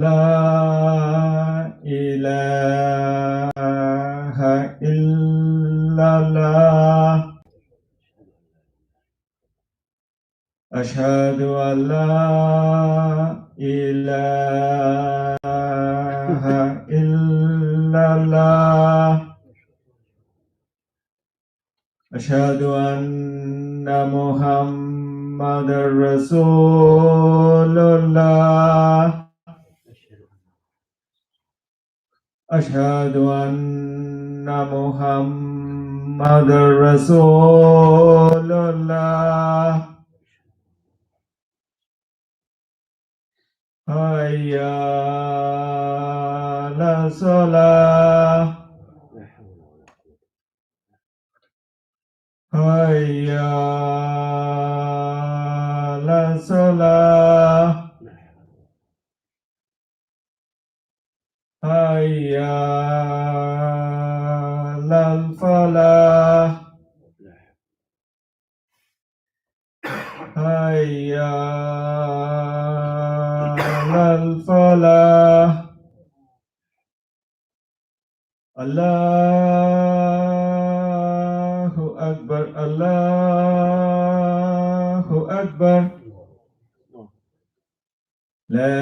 لا إله إلا الله أشهد أن لا إله إلا الله أشهد أن محمد رسول الله أشهد أن محمد رسول الله حي على الصلاة حي على الصلاة حي على الفلاح حي على الفلاح الله أكبر الله أكبر لا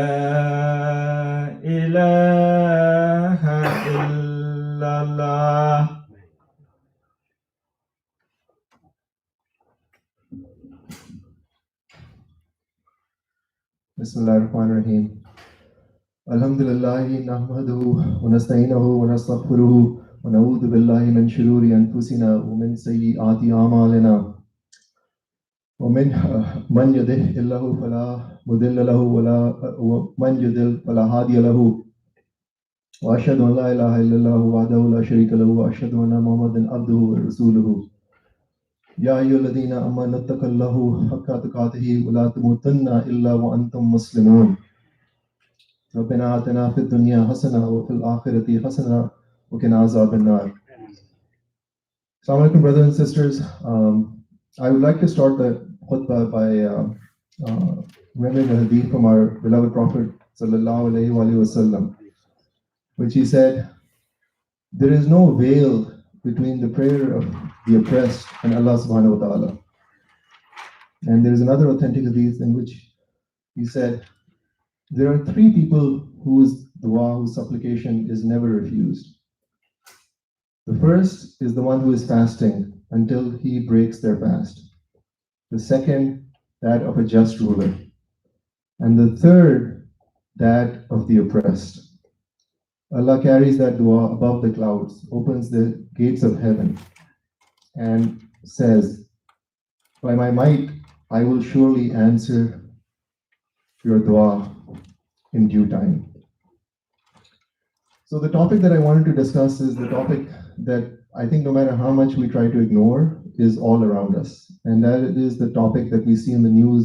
إله إلا الله. Bismillahirrahmanirrahim. Alhamdulillahi nahmaduhu wa nasta'inuhu wa nastaghfiruhu wa na'udhu billahi min shururi anfusina wa min sayyiati a'malina. ومن من يهده الله فلا مضل له ومن يضلل فلا هادي له واشهد ان لا اله الا الله وحده لا شريك له واشهد ان محمدا عبده ورسوله يا ايها الذين امنوا اتقوا الله حق تقاته ولا تموتن الا وانتم مسلمون ربنا آتنا في الدنيا حسنه وفي الاخره حسنه وقنا عذاب النار. Assalamu alaikum, brothers and sisters. I would like to start the khutbah by remembering a hadith from our beloved Prophet sallallahu alaihi wasallam, which he said, "There is no veil between the prayer of the oppressed and Allah subhanahu wa ta'ala." And there is another authentic hadith in which he said, "There are three people whose dua, whose supplication is never refused. The first is the one who is fasting until he breaks their fast. The second, that of a just ruler. And the third, that of the oppressed. Allah carries that dua above the clouds, opens the gates of heaven, and says, by my might, I will surely answer your dua in due time." So the topic that I wanted to discuss is the topic that I think no matter how much we try to ignore is all around us. And that is the topic that we see in the news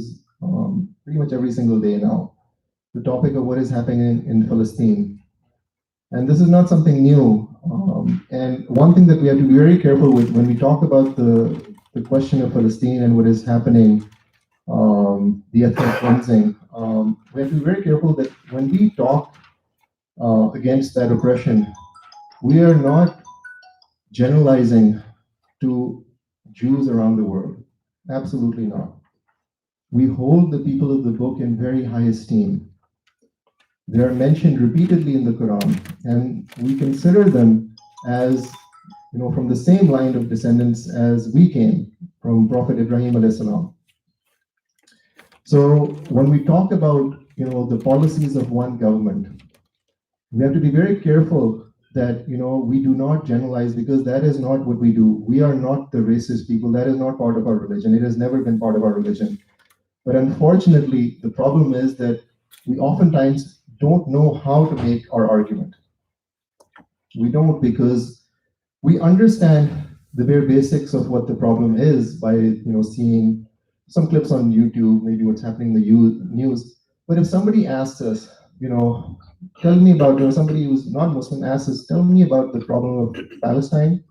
pretty much every single day now. The topic of what is happening in Palestine. And this is not something new. And one thing that we have to be very careful with when we talk about the question of Palestine and what is happening, the ethnic cleansing, we have to be very careful that when we talk against that oppression, we are not generalizing to Jews around the world. Absolutely not. We hold the people of the book in very high esteem. They are mentioned repeatedly in the Quran, and we consider them as, from the same line of descendants as we came from Prophet Ibrahim alayhi salam. So when we talk about, the policies of one government, we have to be very careful that, we do not generalize, because that is not what we do. We are not the racist people. That is not part of our religion. It has never been part of our religion. But unfortunately, the problem is that we oftentimes don't know how to make our argument. We don't, because we understand the bare basics of what the problem is by, seeing some clips on YouTube, maybe what's happening in the news. But if somebody asks us, tell me about, somebody who's not Muslim asks us, tell me about the problem of Palestine,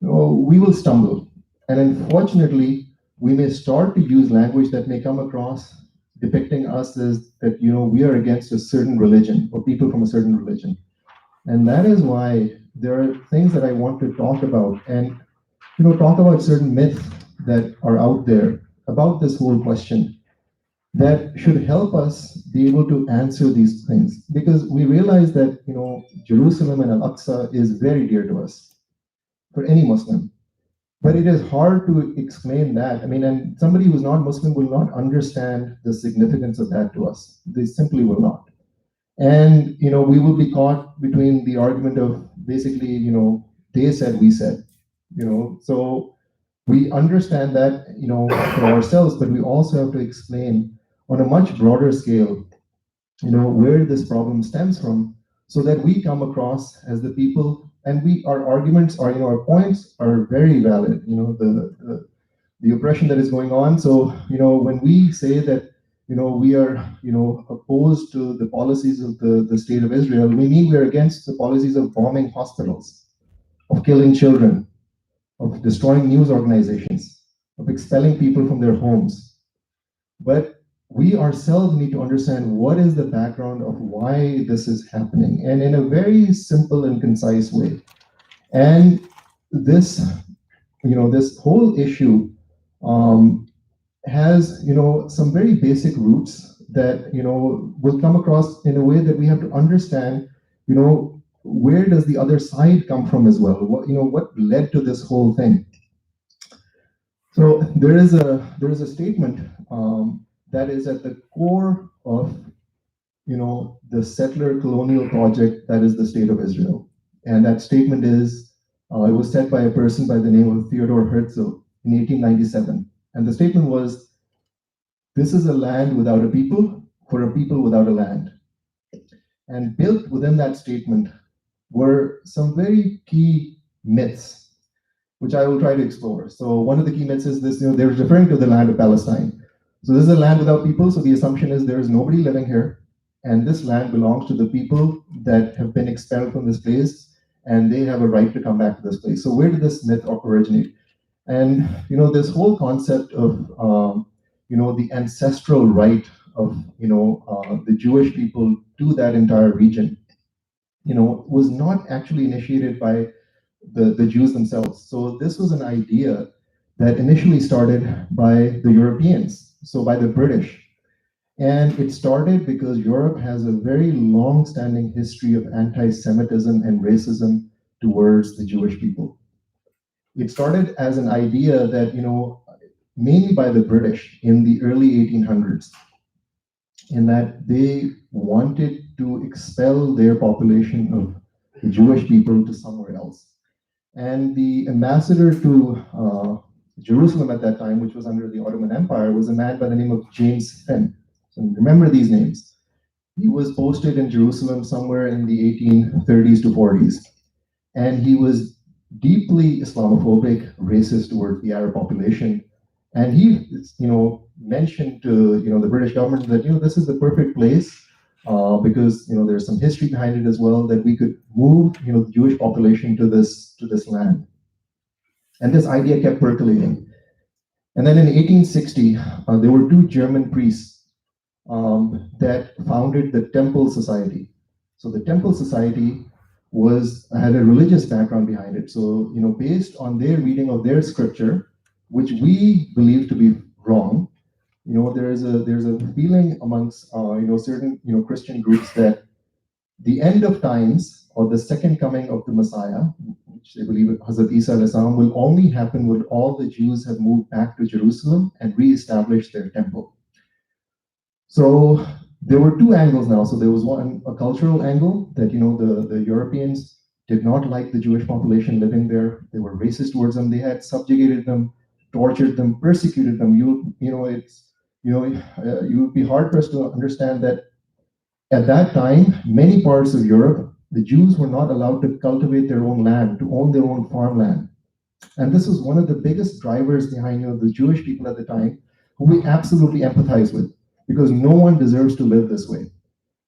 we will stumble. And unfortunately, we may start to use language that may come across depicting us as that, we are against a certain religion or people from a certain religion. And that is why there are things that I want to talk about and, talk about certain myths that are out there about this whole question that should help us be able to answer these things, because we realize that, Jerusalem and Al-Aqsa is very dear to us for any Muslim. But it is hard to explain that. I mean, and somebody who's not Muslim will not understand the significance of that to us. They simply will not. And, we will be caught between the argument of basically, they said, we said, so we understand that, for ourselves, but we also have to explain on a much broader scale, where this problem stems from, so that we come across as the people, and our arguments are, our points are very valid, the oppression that is going on. So, when we say that, we are, opposed to the policies of the state of Israel, we mean we're against the policies of bombing hospitals, of killing children, of destroying news organizations, of expelling people from their homes. But we ourselves need to understand what is the background of why this is happening, and in a very simple and concise way. And this, this whole issue has, some very basic roots that, will come across in a way that we have to understand, where does the other side come from as well? What led to this whole thing? So there is a statement that is at the core of, the settler colonial project that is the state of Israel. And that statement is, it was said by a person by the name of Theodore Herzl in 1897. And the statement was, "This is a land without a people, for a people without a land." And built within that statement were some very key myths, which I will try to explore. So one of the key myths is this, they're referring to the land of Palestine. So this is a land without people, so the assumption is there is nobody living here, and this land belongs to the people that have been expelled from this place, and they have a right to come back to this place. So where did this myth originate? And, this whole concept of, the ancestral right of, the Jewish people to that entire region, was not actually initiated by the Jews themselves. So this was an idea that initially started by the Europeans, so by the British. And it started because Europe has a very long-standing history of anti-Semitism and racism towards the Jewish people. It started as an idea that, mainly by the British in the early 1800s, in that they wanted to expel their population of the Jewish people to somewhere else. And the ambassador to Jerusalem at that time, which was under the Ottoman Empire, was a man by the name of James Finn. So remember these names. He was posted in Jerusalem somewhere in the 1830s to 40s. And he was deeply Islamophobic, racist towards the Arab population. And he, mentioned to, the British government that, this is the perfect place because, there's some history behind it as well, that we could move, the Jewish population to this land. And this idea kept percolating. And then in 1860, there were two German priests that founded the Temple Society. So the Temple Society had a religious background behind it. So, based on their reading of their scripture, which we believe to be wrong, there's a feeling amongst certain Christian groups that the end of times, or the second coming of the Messiah, which they believe Hazrat Isa alayhi salam, will only happen when all the Jews have moved back to Jerusalem and reestablished their temple. So there were two angles now. So there was a cultural angle that, the Europeans did not like the Jewish population living there. They were racist towards them. They had subjugated them, tortured them, persecuted them. You would be hard pressed to understand that at that time, many parts of Europe, the Jews were not allowed to cultivate their own land, to own their own farmland. And this was one of the biggest drivers behind, the Jewish people at the time, who we absolutely empathize with, because no one deserves to live this way.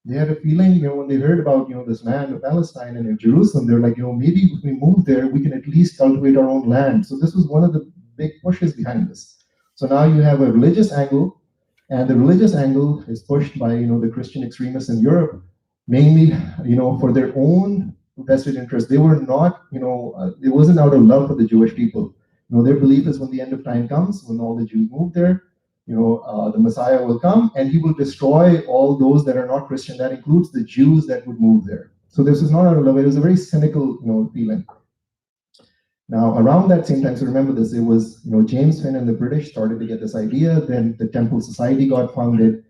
They had a feeling, when they heard about, this land of Palestine and in Jerusalem, they're like, maybe if we move there, we can at least cultivate our own land. So this was one of the big pushes behind this. So now you have a religious angle, And the religious angle is pushed by, the Christian extremists in Europe, mainly, for their own vested interest. They were not, it wasn't out of love for the Jewish people. Their belief is when the end of time comes, when all the Jews move there, the Messiah will come and he will destroy all those that are not Christian. That includes the Jews that would move there. So this is not out of love. It was a very cynical, feeling. Now, around that same time, so remember this, it was, James Finn and the British started to get this idea, then the Temple Society got founded,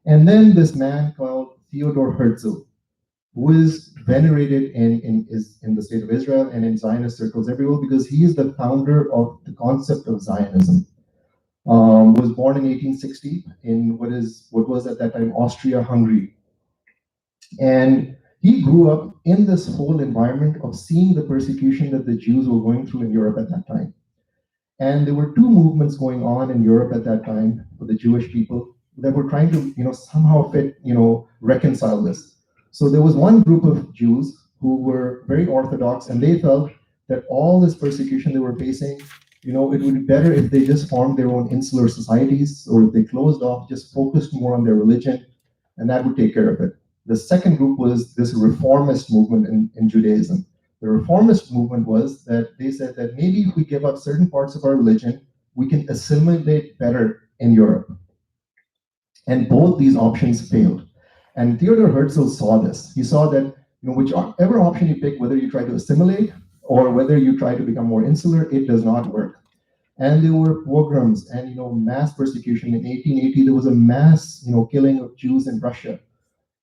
and then this man called Theodor Herzl, who is venerated in the state of Israel and in Zionist circles everywhere because he is the founder of the concept of Zionism. Was born in 1860 in what was at that time Austria-Hungary. And he grew up in this whole environment of seeing the persecution that the Jews were going through in Europe at that time. And there were two movements going on in Europe at that time for the Jewish people that were trying to, somehow reconcile this. So there was one group of Jews who were very orthodox, and they felt that all this persecution they were facing, it would be better if they just formed their own insular societies, or if they closed off, just focused more on their religion, and that would take care of it. The second group was this reformist movement in Judaism. The reformist movement was that they said that maybe if we give up certain parts of our religion, we can assimilate better in Europe. And both these options failed. And Theodor Herzl saw this. He saw that whichever option you pick, whether you try to assimilate or whether you try to become more insular, it does not work. And there were pogroms and mass persecution. In 1880, there was a mass killing of Jews in Russia.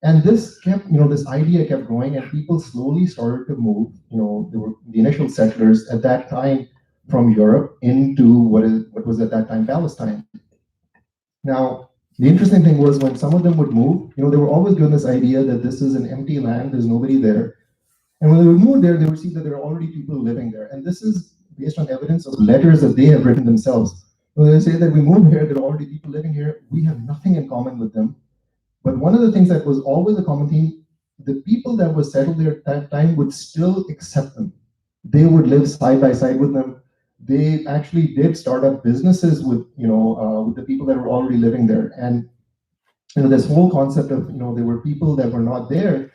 And this kept, this idea kept growing, and people slowly started to move. There were the initial settlers at that time from Europe into what was at that time Palestine. Now, the interesting thing was when some of them would move, they were always given this idea that this is an empty land, there's nobody there. And when they would move there, they would see that there are already people living there. And this is based on evidence of letters that they have written themselves. When they say that we moved here, there are already people living here, we have nothing in common with them. But one of the things that was always a common theme, the people that were settled there at that time would still accept them. They would live side by side with them. They actually did start up businesses with, with the people that were already living there. And, this whole concept of, there were people that were not there.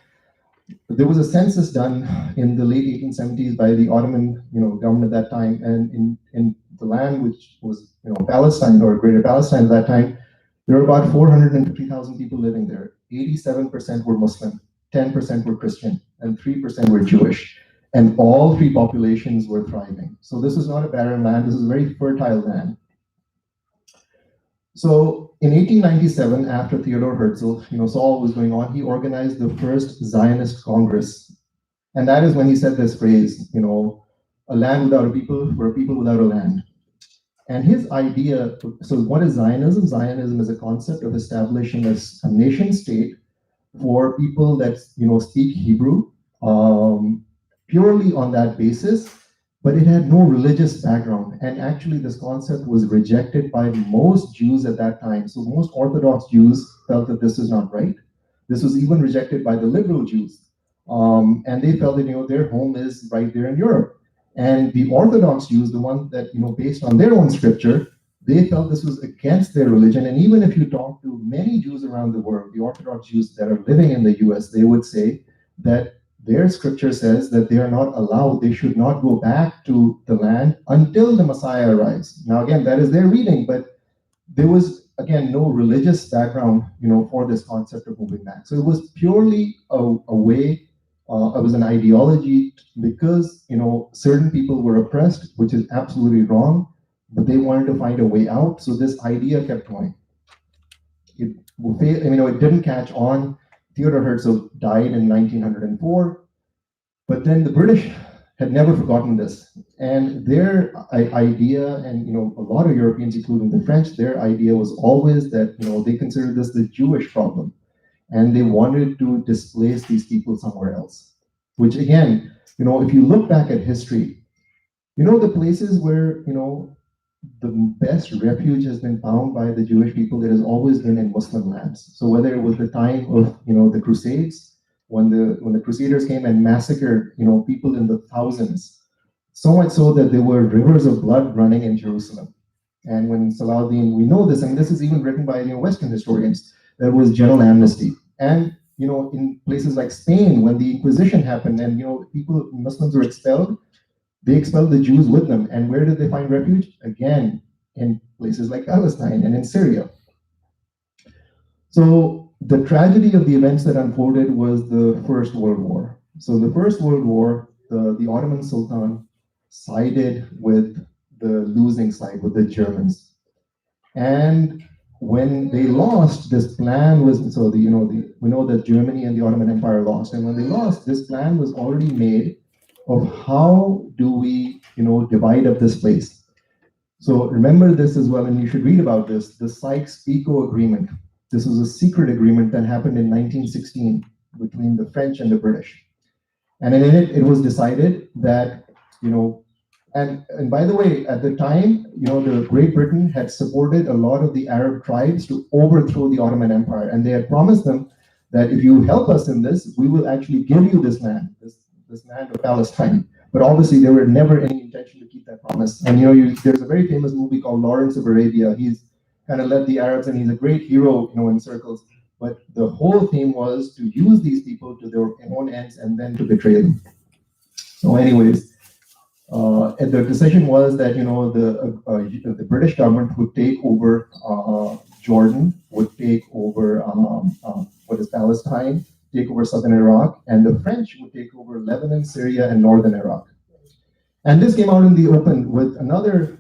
There was a census done in the late 1870s by the Ottoman, government at that time. And in the land which was, Palestine or Greater Palestine at that time, there were about 450,000 people living there. 87% were Muslim, 10% were Christian, and 3% were Jewish. And all three populations were thriving. So this is not a barren land, this is a very fertile land. So in 1897, after Theodor Herzl, saw what was going on, he organized the first Zionist Congress. And that is when he said this phrase, a land without a people for a people without a land. And his idea, so what is Zionism? Zionism is a concept of establishing a nation state for people that speak Hebrew, purely on that basis, but it had no religious background. And actually this concept was rejected by most Jews at that time. So most Orthodox Jews felt that this is not right. This was even rejected by the liberal Jews. And they felt that their home is right there in Europe. And the Orthodox Jews, the ones that, based on their own scripture, they felt this was against their religion. And even if you talk to many Jews around the world, the Orthodox Jews that are living in the US, they would say that their scripture says that they are not allowed, they should not go back to the land until the Messiah arrives. Now, again, that is their reading, but there was, again, no religious background, for this concept of moving back. So it was purely a way, it was an ideology because, certain people were oppressed, which is absolutely wrong, but they wanted to find a way out. So this idea kept going. It didn't catch on. Theodor Herzl died in 1904, but then the British had never forgotten this. And their idea, and a lot of Europeans, including the French, their idea was always that they considered this the Jewish problem, and they wanted to displace these people somewhere else. Which again, if you look back at history, the places where the best refuge has been found by the Jewish people, it has always been in Muslim lands. So whether it was the time of the Crusades, when the Crusaders came and massacred people in the thousands, so much so that there were rivers of blood running in Jerusalem. And when Salahuddin, we know this, and this is even written by Western historians, there was general amnesty. And in places like Spain, when the Inquisition happened, and Muslims were expelled, they expelled the Jews with them. And where did they find refuge? Again, in places like Palestine and in Syria. So the tragedy of the events that unfolded was the First World War. So the First World War, the Ottoman Sultan sided with the losing side, with the Germans. And when they lost, this plan was, we know that Germany and the Ottoman Empire lost. And when they lost, this plan was already made of how do we, divide up this place. So remember this as well, and you should read about this, the Sykes Eco Agreement. This was a secret agreement that happened in 1916 between the French and the British. And in it was decided that, and by the way, at the time, the Great Britain had supported a lot of the Arab tribes to overthrow the Ottoman Empire. And they had promised them that if you help us in this, we will actually give you this land, this land of Palestine. But obviously, there were never any intention to keep that promise. And there's a very famous movie called Lawrence of Arabia. He's kind of led the Arabs, and he's a great hero, in circles. But the whole theme was to use these people to their own ends and then to betray them. So, anyways, and the decision was that the British government would take over Jordan, would take over Palestine, take over southern Iraq, and the French would take over Lebanon, Syria, and northern Iraq. And this came out in the open with another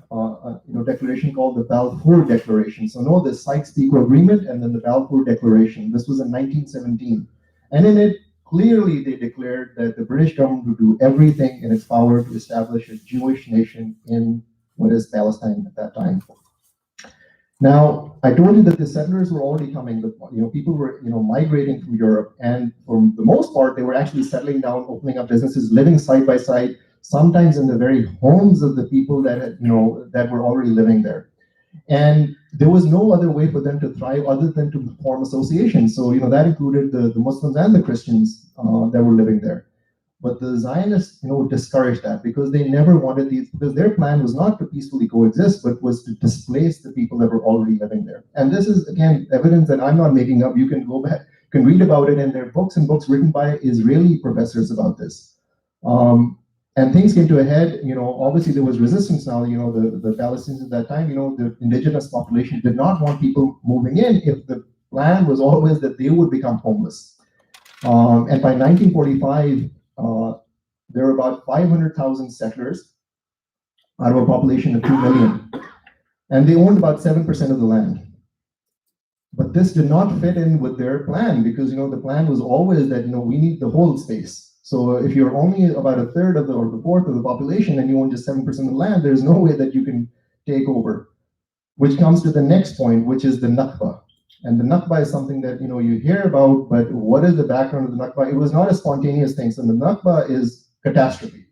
declaration called the Balfour Declaration. So know the Sykes Eco Agreement and then the Balfour Declaration. This was in 1917. And in it, clearly they declared that the British government would do everything in its power to establish a Jewish nation in what is Palestine at that time. Now, I told you that the settlers were already coming. People were migrating from Europe, and for the most part, they were actually settling down, opening up businesses, living side by side, sometimes in the very homes of the people that that were already living there. And there was no other way for them to thrive other than to form associations. So that included the Muslims and the Christians that were living there. But the Zionists, discouraged that because they never wanted these, because their plan was not to peacefully coexist, but was to displace the people that were already living there. And this is, again, evidence that I'm not making up. You can go back, can read about it, and there are books and books written by Israeli professors about this. And things came to a head. Obviously there was resistance now. The Palestinians at that time, the indigenous population did not want people moving in if the plan was always that they would become homeless. And by 1945, there were about 500,000 settlers out of a population of 2 million. And they owned about 7% of the land. But this did not fit in with their plan because, the plan was always that, we need the whole space. So if you're only about a third of or the fourth of the population and you own just 7% of the land, there's no way that you can take over. Which comes to the next point, which is the Nakba. And the Nakba is something that you hear about, but what is the background of the Nakba? It was not a spontaneous thing. So the Nakba is catastrophe.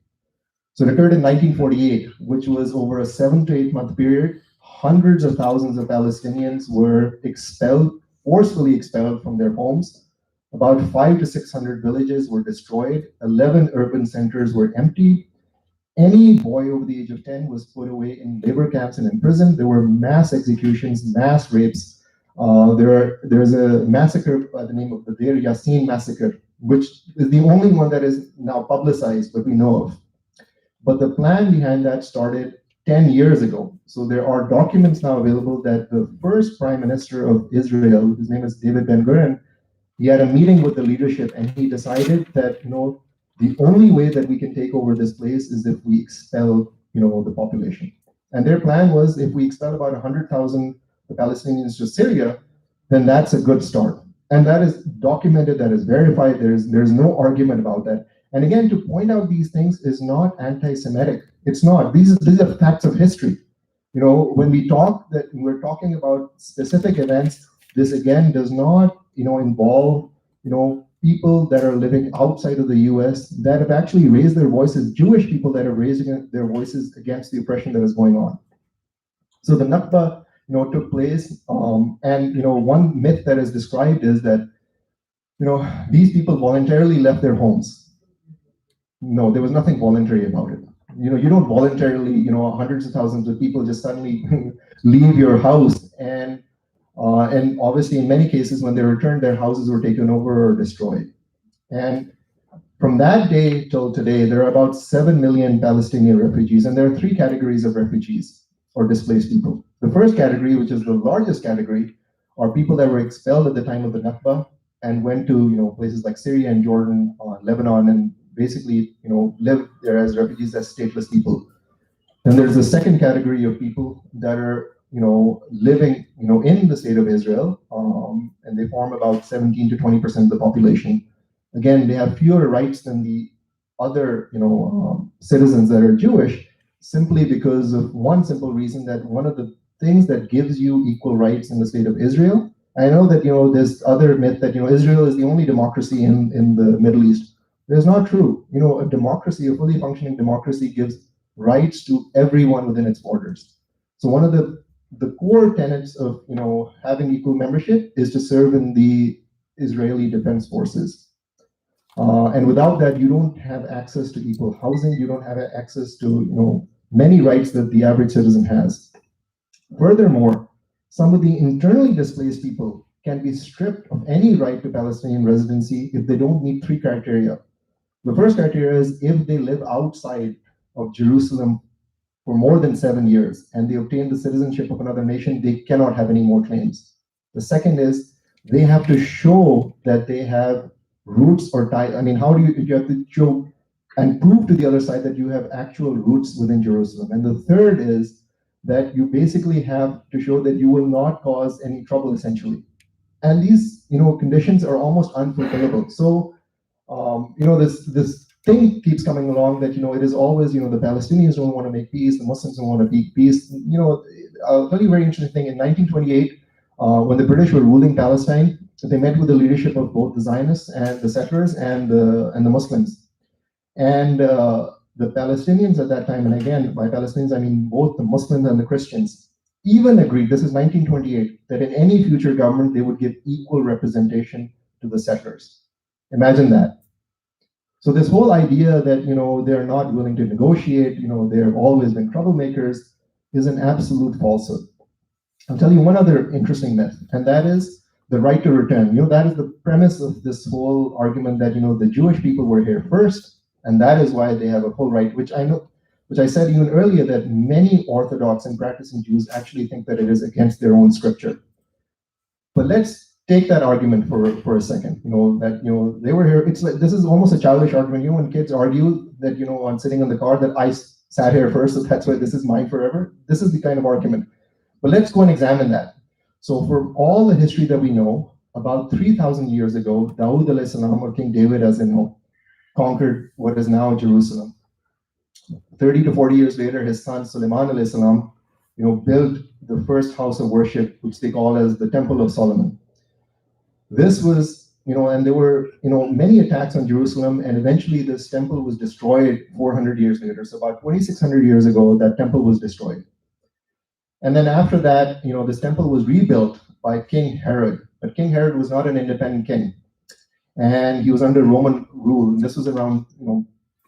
So it occurred in 1948, which was over a 7 to 8 month period. Hundreds of thousands of Palestinians were expelled, forcefully expelled from their homes. About 500 to 600 villages were destroyed. 11 urban centers were emptied. Any boy over the age of 10 was put away in labor camps and in prison. There were mass executions, mass rapes. There's a massacre by the name of the Deir Yassin massacre, which is the only one that is now publicized, but we know of. But the plan behind that started 10 years ago. So there are documents now available that the first prime minister of Israel, his name is David Ben-Gurion, he had a meeting with the leadership and he decided that, the only way that we can take over this place is if we expel, the population. And their plan was if we expel about 100,000 Palestinians to Syria, then that's a good start. And that is documented, that is verified. There's no argument about that. And again, to point out these things is not anti-Semitic. It's not. These are facts of history. When we talk that we're talking about specific events, this again does not, involve, people that are living outside of the U.S. that have actually raised their voices, Jewish people that have raised their voices against the oppression that is going on. So the Nakba, took place, and one myth that is described is that, these people voluntarily left their homes. No, there was nothing voluntary about it. You don't voluntarily, hundreds of thousands of people just suddenly leave your house, and obviously in many cases when they returned, their houses were taken over or destroyed. And from that day till today, there are about 7 million Palestinian refugees, and there are three categories of refugees or displaced people. The first category, which is the largest category, are people that were expelled at the time of the Nakba and went to places like Syria and Jordan, Lebanon, and basically live there as refugees, as stateless people. Then there's the second category of people that are living in the state of Israel, and they form about 17 to 20% of the population. Again, they have fewer rights than the other citizens that are Jewish, simply because of one simple reason, that one of the things that gives you equal rights in the state of Israel. I know that there's other myth that Israel is the only democracy in the Middle East. That's not true. A democracy, a fully functioning democracy, gives rights to everyone within its borders. So one of the core tenets of having equal membership is to serve in the Israeli Defense Forces. And without that, you don't have access to equal housing. You don't have access to many rights that the average citizen has. Furthermore, some of the internally displaced people can be stripped of any right to Palestinian residency if they don't meet three criteria. The first criteria is if they live outside of Jerusalem for more than 7 years and they obtain the citizenship of another nation, they cannot have any more claims. The second is they have to show that they have roots or ties. I mean, how do you have to show and prove to the other side that you have actual roots within Jerusalem? And the third is that you basically have to show that you will not cause any trouble, essentially. And these, conditions are almost unfulfillable. So, this thing keeps coming along that, it is always, the Palestinians don't want to make peace, the Muslims don't want to make peace. I'll tell you a very interesting thing. In 1928, when the British were ruling Palestine, they met with the leadership of both the Zionists and the settlers and the Muslims. And the Palestinians at that time, and again, by Palestinians, I mean both the Muslims and the Christians, even agreed, this is 1928, that in any future government, they would give equal representation to the settlers. Imagine that. So this whole idea that, they're not willing to negotiate, they've always been troublemakers, is an absolute falsehood. I'll tell you one other interesting myth, and that is the right to return. That is the premise of this whole argument that, the Jewish people were here first, and that is why they have a full right, which I said even earlier, that many Orthodox and practicing Jews actually think that it is against their own scripture. But let's take that argument for a second. That they were here. It's like, this is almost a childish argument. When kids argue that I'm sitting in the car, that I sat here first, so that's why this is mine forever. This is the kind of argument. But let's go and examine that. So for all the history that we know, about 3,000 years ago, Dawood alayhi salam, or King David, as in conquered what is now Jerusalem. 30 to 40 years later, his son Sulaiman alayhi salam, built the first house of worship, which they call as the Temple of Solomon. This was, and there were, many attacks on Jerusalem, and eventually this temple was destroyed 400 years later. So about 2,600 years ago, that temple was destroyed. And then after that, this temple was rebuilt by King Herod. But King Herod was not an independent king, and he was under Roman rule. And this was around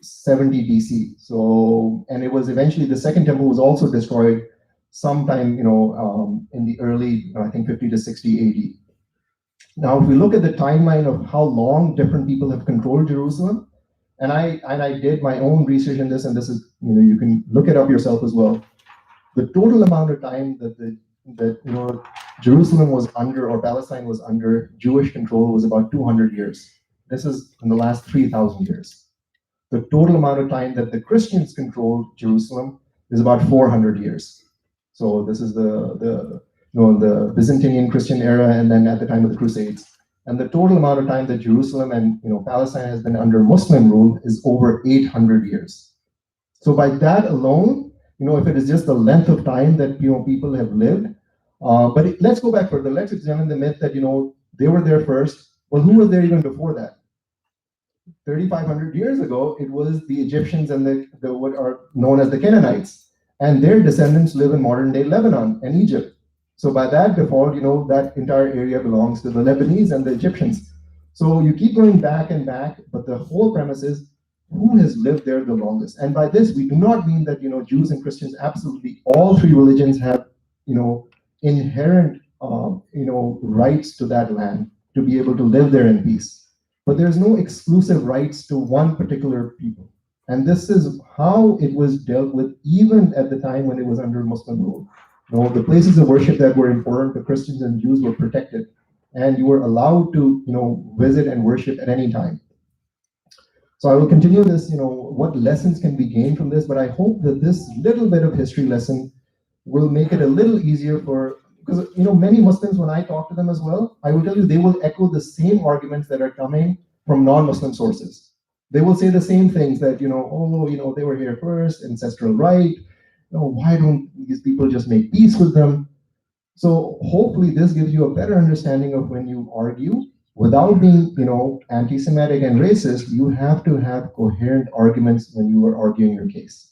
70 BC. So, and it was eventually, the second temple was also destroyed sometime in the early, I think 50 to 60 AD. Now, if we look at the timeline of how long different people have controlled Jerusalem, and I did my own research in this, and this is, you can look it up yourself as well. The total amount of time that Jerusalem was under, or Palestine was under Jewish control, was about 200 years. This is in the last 3,000 years. The total amount of time that the Christians controlled Jerusalem is about 400 years. So this is the Byzantine Christian era, and then at the time of the Crusades. And the total amount of time that Jerusalem and Palestine has been under Muslim rule is over 800 years. So by that alone, if it is just the length of time that people have lived, but let's go back further. Let's examine the myth that they were there first. Well, who was there even before that? 3,500 years ago, it was the Egyptians and the what are known as the Canaanites, and their descendants live in modern-day Lebanon and Egypt. So by that default, that entire area belongs to the Lebanese and the Egyptians. So you keep going back and back, but the whole premise is who has lived there the longest. And by this, we do not mean that, Jews and Christians, absolutely all three religions have, inherent, rights to that land to be able to live there in peace. But there's no exclusive rights to one particular people. And this is how it was dealt with even at the time when it was under Muslim rule. The places of worship that were important to Christians and Jews were protected, and you were allowed to, visit and worship at any time. So I will continue this, what lessons can be gained from this, but I hope that this little bit of history lesson will make it a little easier because, many Muslims, when I talk to them as well, I will tell you, they will echo the same arguments that are coming from non-Muslim sources. They will say the same things that, they were here first, ancestral right, why don't these people just make peace with them? So hopefully this gives you a better understanding of when you argue, without being, anti-Semitic and racist, you have to have coherent arguments when you are arguing your case.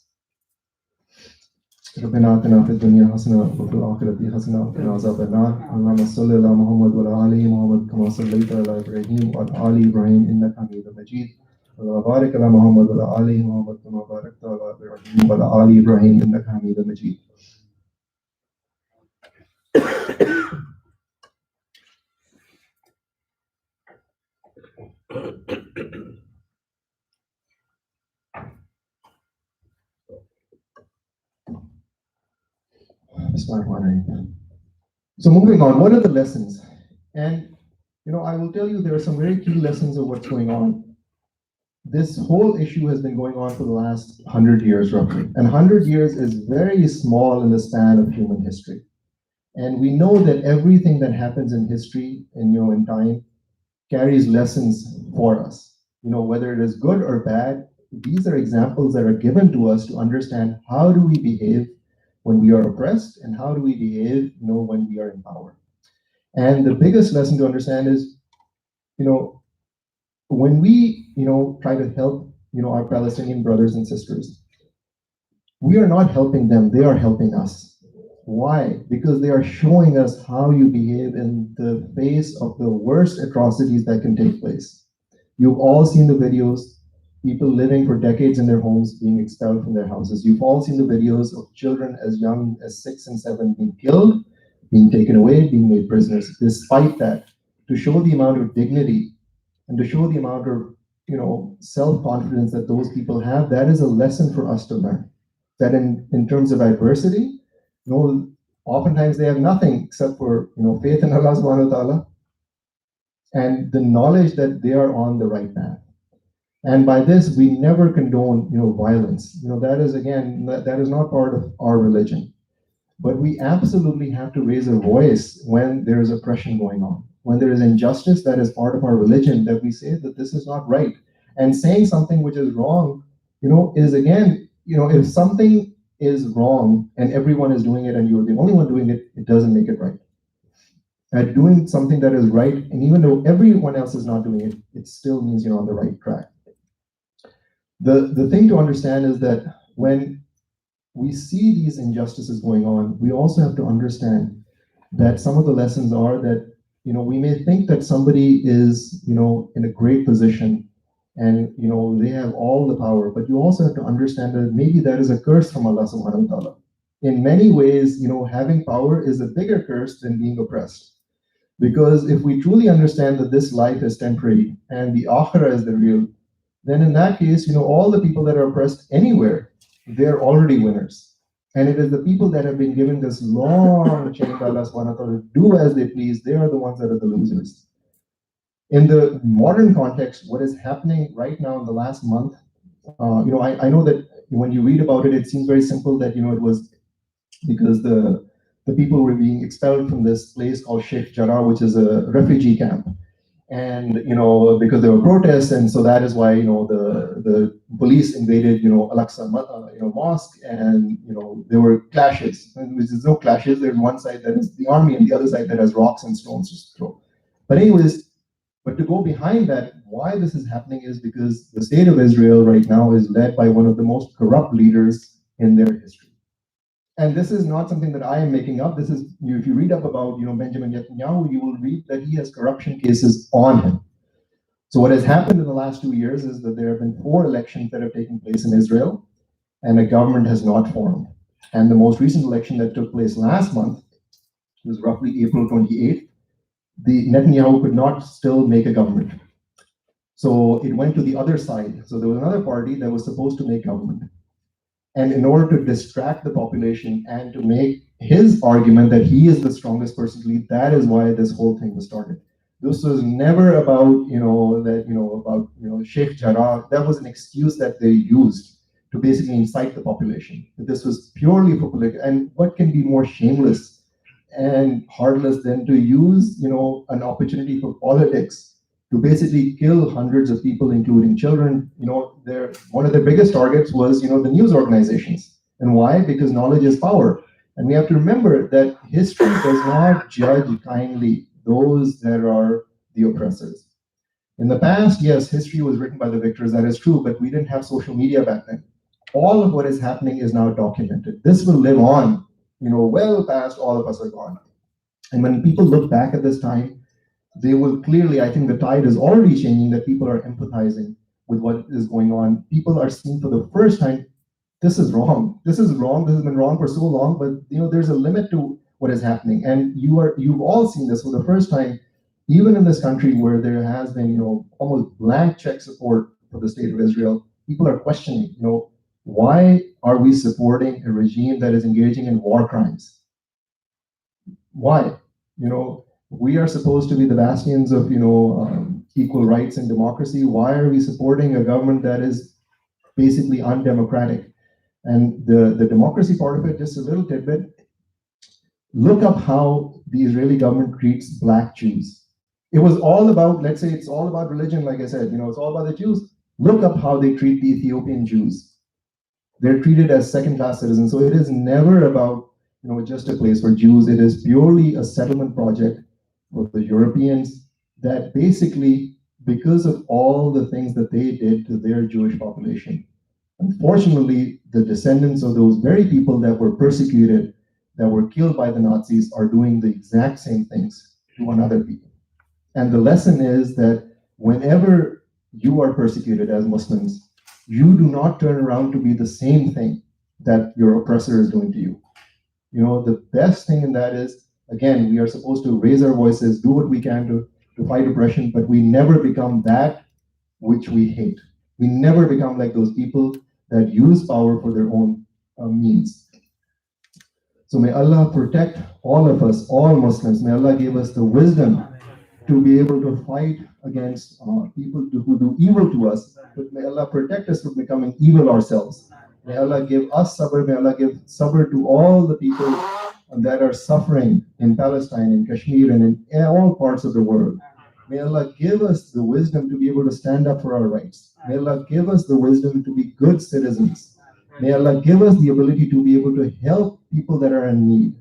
ربنا آتنا في الدنيا حسنة وفي الآخرة حسنة وقنا عذاب النار اللهم صل على محمد وعلى آل محمد كما صليت على إبراهيم وعلى آل إبراهيم إنك حميد مجيد اللهم بارك على محمد وعلى آل محمد كما باركت على إبراهيم وعلى آل إبراهيم إنك حميد مجيد. So moving on, what are the lessons? And I will tell you there are some very key lessons of what's going on. This whole issue has been going on for the last 100 years roughly. And 100 years is very small in the span of human history. And we know that everything that happens in history and in time carries lessons for us. Whether it is good or bad, these are examples that are given to us to understand how do we behave when we are oppressed, and how do we behave, when we are in power. And the biggest lesson to understand is, when we, try to help, our Palestinian brothers and sisters, we are not helping them, they are helping us. Why? Because they are showing us how you behave in the face of the worst atrocities that can take place. You've all seen the videos, people living for decades in their homes being expelled from their houses. You've all seen the videos of children as young as 6 and 7 being killed, being taken away, being made prisoners. Despite that, to show the amount of dignity and to show the amount of, self-confidence that those people have, that is a lesson for us to learn. That in terms of adversity, oftentimes they have nothing except for, faith in Allah subhanahu wa ta'ala and the knowledge that they are on the right path. And by this, we never condone, violence. That is, again, that is not part of our religion. But we absolutely have to raise a voice when there is oppression going on. When there is injustice, that is part of our religion, that we say that this is not right. And saying something which is wrong, is again, if something is wrong and everyone is doing it and you're the only one doing it, it doesn't make it right. At doing something that is right, and even though everyone else is not doing it, it still means you're on the right track. The thing to understand is that when we see these injustices going on, we also have to understand that some of the lessons are that, we may think that somebody is, in a great position and, they have all the power, but you also have to understand that maybe that is a curse from Allah subhanahu wa ta'ala. In many ways, having power is a bigger curse than being oppressed. Because if we truly understand that this life is temporary and the akhirah is the real, then in that case, all the people that are oppressed anywhere, they're already winners. And it is the people that have been given this long chain by Allah subhanahu wa ta'ala to do as they please, they are the ones that are the losers. In the modern context, what is happening right now in the last month, I know that when you read about it, it seems very simple that, it was because the people were being expelled from this place called Sheikh Jarrah, which is a refugee camp. And, because there were protests, and so that is why, the police invaded, Al-Aqsa, mosque, and, there were clashes. And there's no clashes. There's one side that is the army and the other side that has rocks and stones to throw. But anyways, but to go behind that, why this is happening is because the state of Israel right now is led by one of the most corrupt leaders in their history. And this is not something that I am making up. This is, if you read up about, Benjamin Netanyahu, you will read that he has corruption cases on him. So what has happened in the last 2 years is that there have been 4 elections that have taken place in Israel, and a government has not formed. And the most recent election that took place last month, it was roughly April 28th, the Netanyahu could not still make a government. So it went to the other side. So there was another party that was supposed to make government. And in order to distract the population and to make his argument that he is the strongest person to lead, that is why this whole thing was started. This was never about, Sheikh Jarrah. That was an excuse that they used to basically incite the population. This was purely for political. And what can be more shameless and heartless than to use, an opportunity for politics to basically kill hundreds of people, including children. One of their biggest targets was, the news organizations. And why? Because knowledge is power. And we have to remember that history does not judge kindly those that are the oppressors. In the past, yes, history was written by the victors, that is true, but we didn't have social media back then. All of what is happening is now documented. This will live on, well past all of us are gone. And when people look back at this time, they will clearly, I think the tide is already changing, that people are empathizing with what is going on. People are seeing for the first time, this is wrong. This is wrong. This has been wrong for so long, but there's a limit to what is happening. And you've all seen this for the first time, even in this country where there has been, almost blank check support for the state of Israel. People are questioning, why are we supporting a regime that is engaging in war crimes? Why? We are supposed to be the bastions of, equal rights and democracy. Why are we supporting a government that is basically undemocratic? And the democracy part of it, just a little tidbit, look up how the Israeli government treats Black Jews. It was all about, let's say it's all about religion, like I said, it's all about the Jews. Look up how they treat the Ethiopian Jews. They're treated as second-class citizens. So it is never about, just a place for Jews. It is purely a settlement project for the Europeans that basically, because of all the things that they did to their Jewish population, unfortunately, the descendants of those very people that were persecuted, that were killed by the Nazis, are doing the exact same things to another people. And the lesson is that whenever you are persecuted as Muslims, you do not turn around to be the same thing that your oppressor is doing to you. The best thing in that is, again, we are supposed to raise our voices, do what we can to fight oppression, but we never become that which we hate. We never become like those people that use power for their own means. So may Allah protect all of us, all Muslims. May Allah give us the wisdom to be able to fight against people who do evil to us. But may Allah protect us from becoming evil ourselves. May Allah give us sabr. May Allah give sabr to all the people that are suffering in Palestine, in Kashmir, and in all parts of the world. May Allah give us the wisdom to be able to stand up for our rights. May Allah give us the wisdom to be good citizens. May Allah give us the ability to be able to help people that are in need,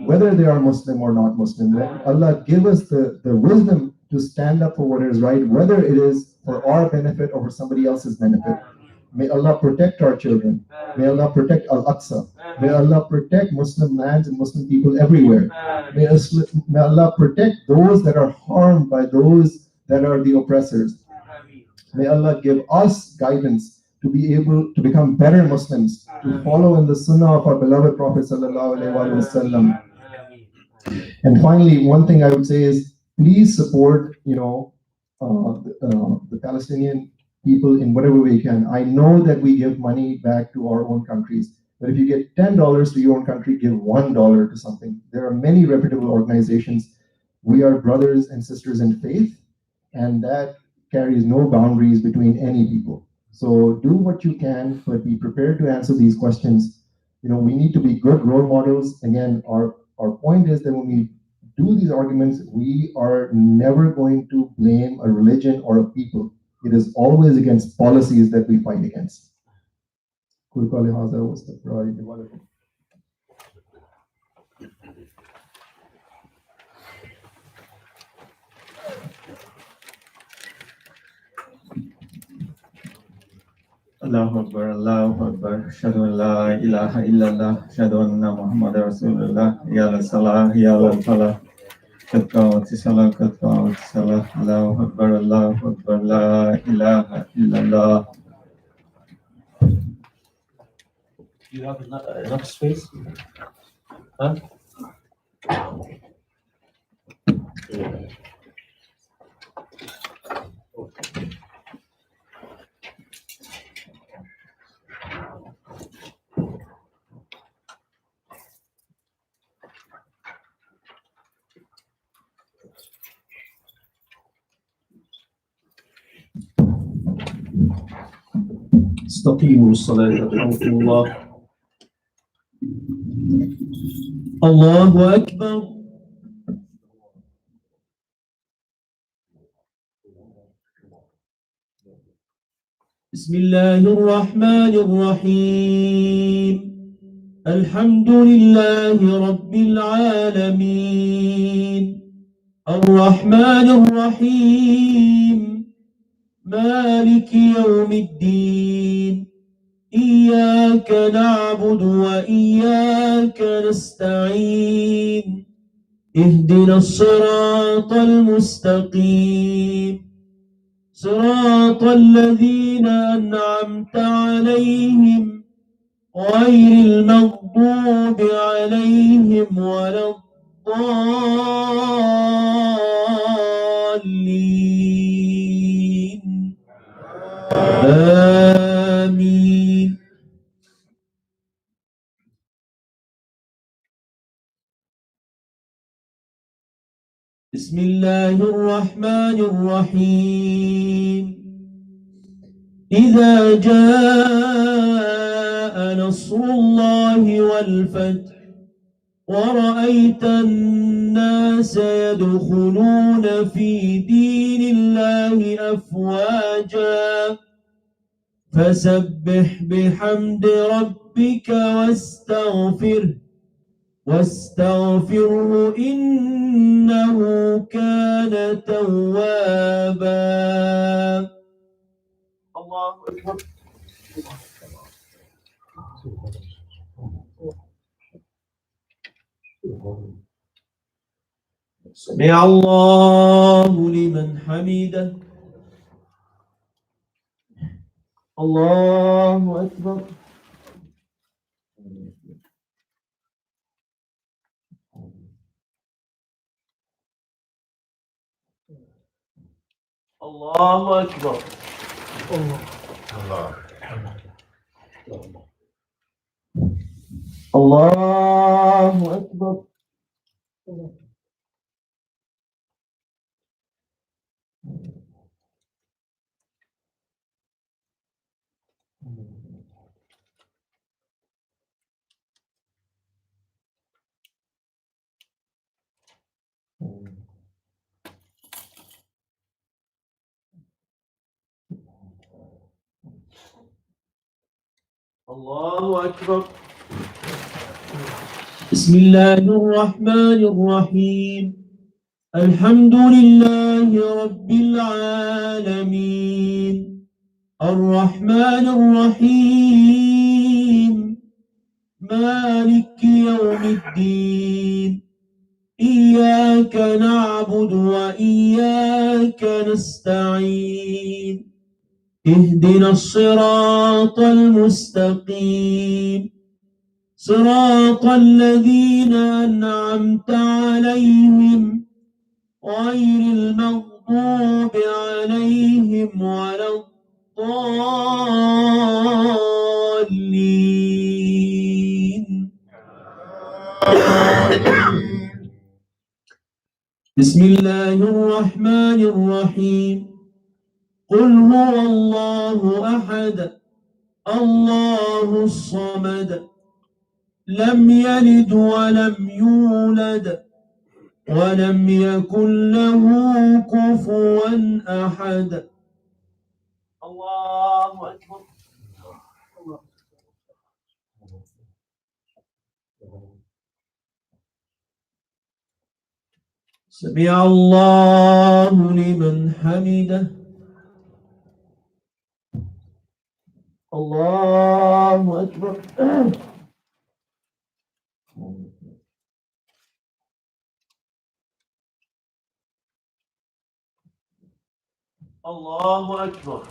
whether they are Muslim or not Muslim. May Allah give us the wisdom to stand up for what is right, whether it is for our benefit or for somebody else's benefit. May Allah protect our children. May Allah protect Al-Aqsa. May Allah protect Muslim lands and Muslim people everywhere. May Allah protect those that are harmed by those that are the oppressors. May Allah give us guidance to be able to become better Muslims, to follow in the sunnah of our beloved Prophet sallallahu alaihi wasallam. And finally, one thing I would say is, please support, the Palestinian people in whatever way you can. I know that we give money back to our own countries, but if you get $10 to your own country, give $1 to something. There are many reputable organizations. We are brothers and sisters in faith, and that carries no boundaries between any people. So do what you can, but be prepared to answer these questions. We need to be good role models. Again, our point is that when we do these arguments, we are never going to blame a religion or a people. It is always against policies that we fight against. Allahu Akbar, Allahu Akbar, Shadu an la ilaha illallah, Shadu anna Muhammad Rasulullah, Ya la salah, Ya la falah. كتبة صلاة كتبة صلاة الله أكبر الله أكبر لا إله إلا الله. Do you have enough space? Huh? استقيموا الصلاة يرحمكم الله. الله أكبر. بسم الله الرحمن الرحيم. الحمد لله رب العالمين الرحمن الرحيم مالك يوم الدين إياك نعبد وإياك نستعين اهدنا الصراط المستقيم صراط الذين أنعمت عليهم غير المغضوب عليهم ولا الضالين آمين. بسم الله الرحمن الرحيم. إذا جاء نصر الله والفتح ورأيت الناس يدخلون في دين الله أفواجا فسبح بحمد ربك واستغفره إنه كان توابا. الله أكبر. سمع الله لمن حمده. الله أكبر. الله أكبر. الله أكبر. الله أكبر. بسم الله الرحمن الرحيم. الحمد لله رب العالمين الرحمن الرحيم مالك يوم الدين إياك نعبد وإياك نستعين اهدنا الصراط المستقيم صراط الذين أنعمت عليهم غير المغضوب عليهم ولا الضالين. بسم الله الرحمن الرحيم. قل هو الله أحد الله الصمد لم يلد ولم يولد ولم يكن له كفوا أحد. الله أكبر. سمع الله لمن حمده. الله أكبر. الله أكبر.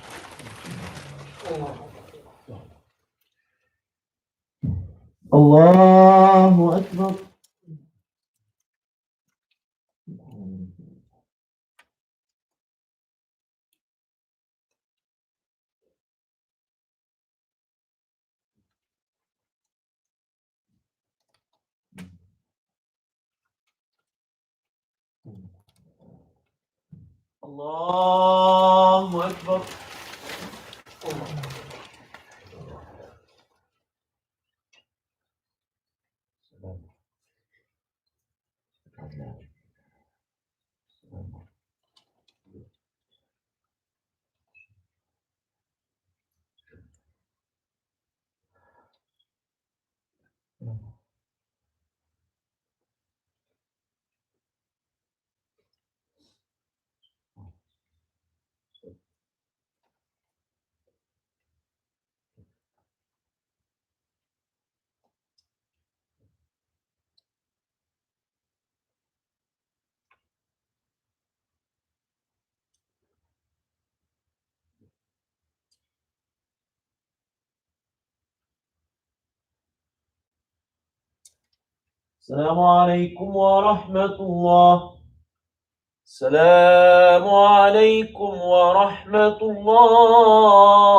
الله أكبر. الله أكبر. السلام عليكم ورحمة الله. السلام عليكم ورحمة الله.